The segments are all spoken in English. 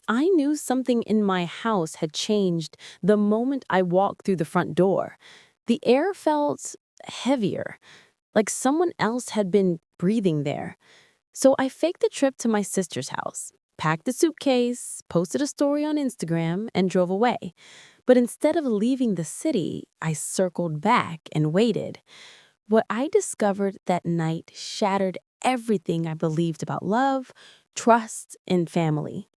I knew something in my house had changed the moment I walked through the front door. The air felt heavier, like someone else had been breathing there. So I faked the trip to my sister's house, packed a suitcase, posted a story on Instagram, and drove away. But instead of leaving the city, I circled back and waited. What I discovered that night shattered everything I believed about love, trust, and family.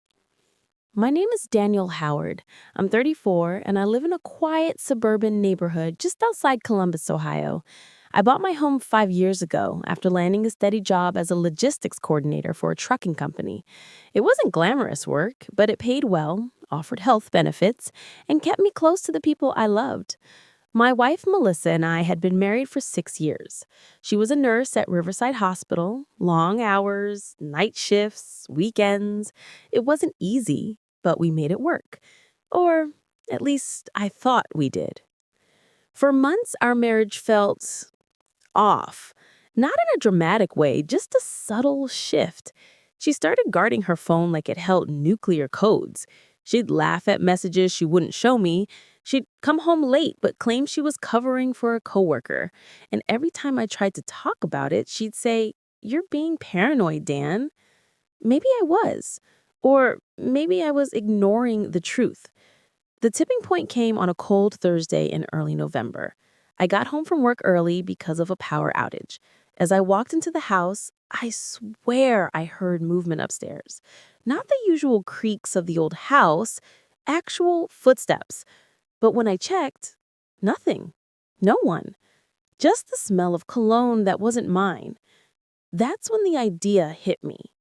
My name is Daniel Howard. I'm 34 and I live in a quiet suburban neighborhood just outside Columbus, Ohio. I bought my home 5 years ago after landing a steady job as a logistics coordinator for a trucking company. It wasn't glamorous work, but it paid well, offered health benefits, and kept me close to the people I loved. My wife, Melissa, and I had been married for 6 years. She was a nurse at Riverside Hospital, long hours, night shifts, weekends. It wasn't easy, but we made it work. Or at least I thought we did. For months, our marriage felt off. Not in a dramatic way, just a subtle shift. She started guarding her phone like it held nuclear codes. She'd laugh at messages she wouldn't show me. She'd come home late but claim she was covering for a coworker. And every time I tried to talk about it, she'd say, "You're being paranoid, Dan." Maybe I was. Or maybe I was ignoring the truth. The tipping point came on a cold Thursday in early November. I got home from work early because of a power outage. As I walked into the house, I swear I heard movement upstairs. Not the usual creaks of the old house, actual footsteps. But when I checked, nothing. No one. Just the smell of cologne that wasn't mine. That's when the idea hit me.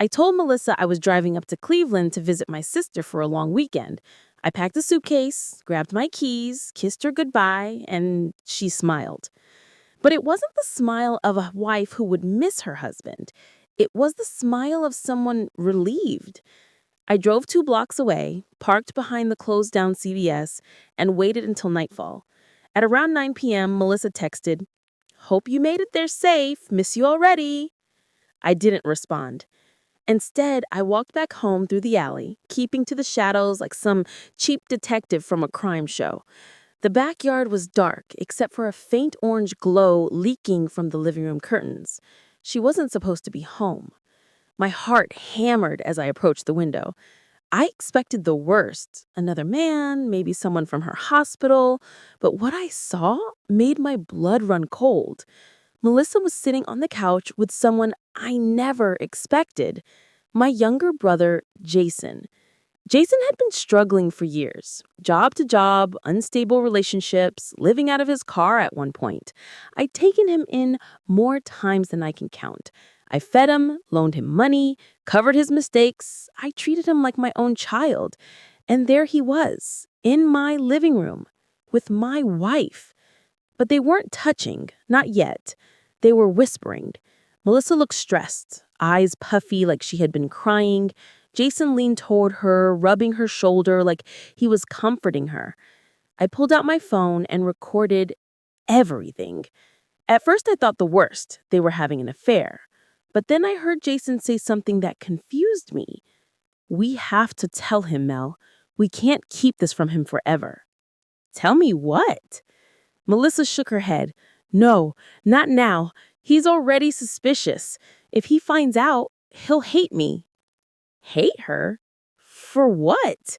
I told Melissa I was driving up to Cleveland to visit my sister for a long weekend. I packed a suitcase, grabbed my keys, kissed her goodbye, and she smiled. But it wasn't the smile of a wife who would miss her husband. It was the smile of someone relieved. I drove 2 blocks away, parked behind the closed-down CVS, and waited until nightfall. At around 9 p.m., Melissa texted, "Hope you made it there safe. Miss you already." I didn't respond. Instead, I walked back home through the alley, keeping to the shadows like some cheap detective from a crime show. The backyard was dark, except for a faint orange glow leaking from the living room curtains. She wasn't supposed to be home. My heart hammered as I approached the window. I expected the worst, another man, maybe someone from her hospital, but what I saw made my blood run cold. Melissa was sitting on the couch with someone I never expected, my younger brother, Jason. Jason had been struggling for years, job to job, unstable relationships, living out of his car at one point. I'd taken him in more times than I can count. I fed him, loaned him money, covered his mistakes. I treated him like my own child. And there he was, in my living room, with my wife. But they weren't touching, not yet. They were whispering. Melissa looked stressed, eyes puffy like she had been crying. Jason leaned toward her, rubbing her shoulder like he was comforting her. I pulled out my phone and recorded everything. At first, I thought the worst. They were having an affair. But then I heard Jason say something that confused me. "We have to tell him, Mel. We can't keep this from him forever." "Tell me what?" Melissa shook her head. "No, not now. He's already suspicious. If he finds out, he'll hate me." Hate her? For what?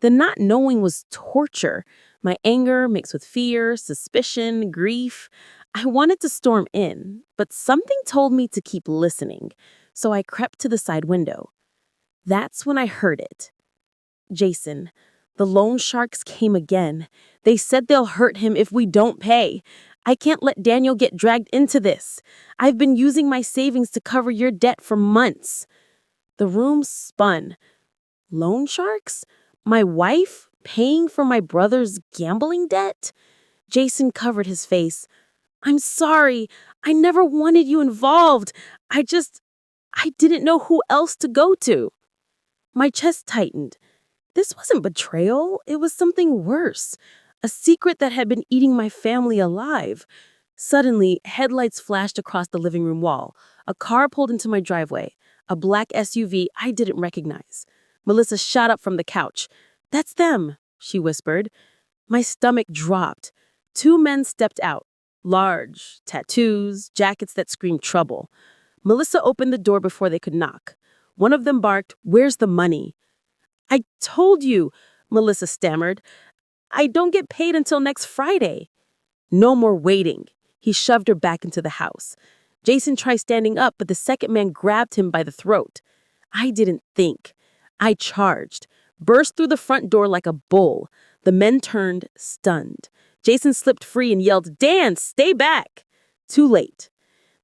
The not knowing was torture. My anger mixed with fear, suspicion, grief. I wanted to storm in, but something told me to keep listening, so I crept to the side window. That's when I heard it. "Jason, the loan sharks came again. They said they'll hurt him if we don't pay. I can't let Daniel get dragged into this. I've been using my savings to cover your debt for months." The room spun. Loan sharks? My wife paying for my brother's gambling debt? Jason covered his face. "I'm sorry. I never wanted you involved. I didn't know who else to go to." My chest tightened. This wasn't betrayal. It was something worse. A secret that had been eating my family alive. Suddenly, headlights flashed across the living room wall. A car pulled into my driveway. A black SUV I didn't recognize. Melissa shot up from the couch. "That's them," she whispered. My stomach dropped. Two men stepped out. Large, tattoos, jackets that screamed trouble. Melissa opened the door before they could knock. One of them barked, "Where's the money?" "I told you," Melissa stammered. "I don't get paid until next Friday." No more waiting. He shoved her back into the house. Jason tried standing up, but the second man grabbed him by the throat. I didn't think. I charged, burst through the front door like a bull. The men turned, stunned. Jason slipped free and yelled, "Dan, stay back!" Too late.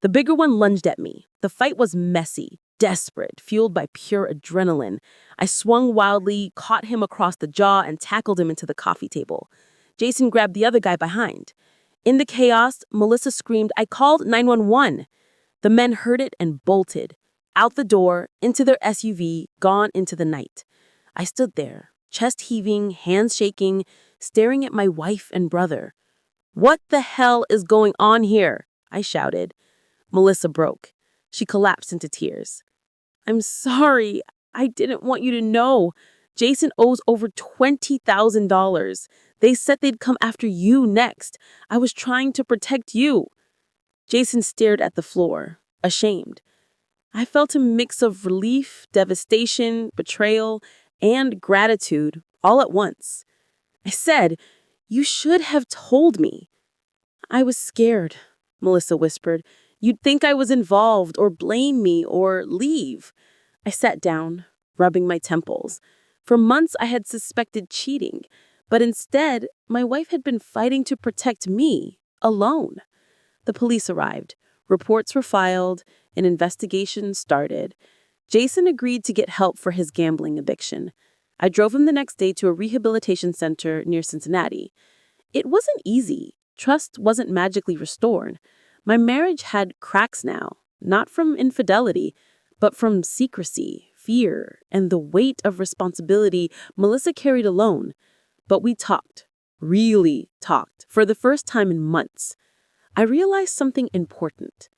The bigger one lunged at me. The fight was messy, desperate, fueled by pure adrenaline. I swung wildly, caught him across the jaw, and tackled him into the coffee table. Jason grabbed the other guy behind. In the chaos, Melissa screamed, "I called 911." The men heard it and bolted. Out the door, into their SUV, gone into the night. I stood there, chest heaving, hands shaking, staring at my wife and brother. "What the hell is going on here?" I shouted. Melissa broke. She collapsed into tears. "I'm sorry. I didn't want you to know. Jason owes over $20,000. They said they'd come after you next. I was trying to protect you." Jason stared at the floor, ashamed. I felt a mix of relief, devastation, betrayal, and gratitude all at once. I said, "You should have told me." "I was scared," Melissa whispered. "You'd think I was involved or blame me or leave." I sat down, rubbing my temples. For months I had suspected cheating, but instead my wife had been fighting to protect me, alone. The police arrived. Reports were filed. An investigation started. Jason agreed to get help for his gambling addiction. I drove him the next day to a rehabilitation center near Cincinnati. It wasn't easy. Trust wasn't magically restored. My marriage had cracks now, not from infidelity, but from secrecy, fear, and the weight of responsibility Melissa carried alone. But we talked, really talked, for the first time in months. I realized something important.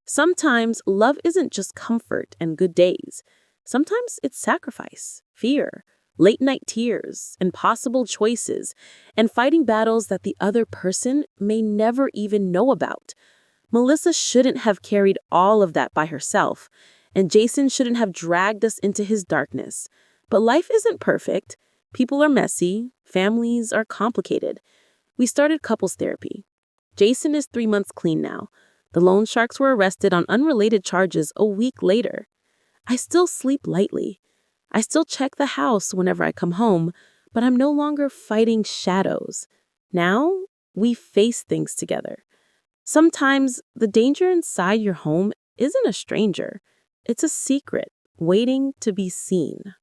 Sometimes love isn't just comfort and good days. Sometimes it's sacrifice, fear, late-night tears, impossible choices, and fighting battles that the other person may never even know about. Melissa shouldn't have carried all of that by herself, and Jason shouldn't have dragged us into his darkness. But life isn't perfect. People are messy. Families are complicated. We started couples therapy. Jason is 3 months clean now. The loan sharks were arrested on unrelated charges a week later. I still sleep lightly. I still check the house whenever I come home, but I'm no longer fighting shadows. Now, we face things together. Sometimes the danger inside your home isn't a stranger. It's a secret waiting to be seen.